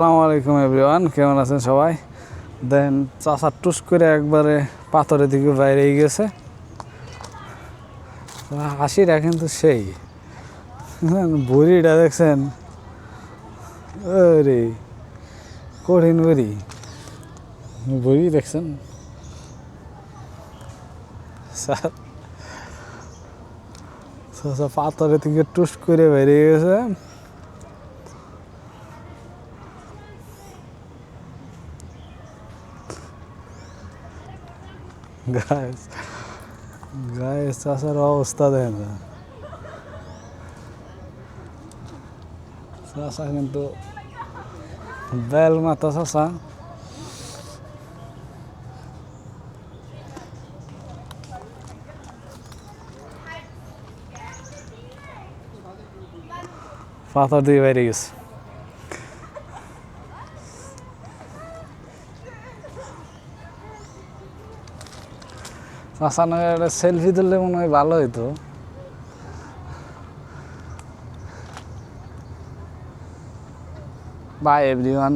আসসালামু আলাইকুম এভরিওয়ান, কেমন আছেন সবাই? দেন চাচা টুস করে একবারে পাথরের দিকে বাইরে গেছে। হাসিটা কিন্তু সেই বুড়িটা দেখছেন, ওরে কঠিন বুড়ি বুড়ি দেখছেন। চাচা পাথরের দিকে টুস করে বাইরে গেছে। গাইস গাইস চাচার অবস্থা দেখেন না। চাচা কিন্তু বেল মাথা চাচা। পাথর দিয়ে বাইরে গেছে। চাচা না একটা সেলফি তুললে মনে হয় ভালো হইতো। By everyone.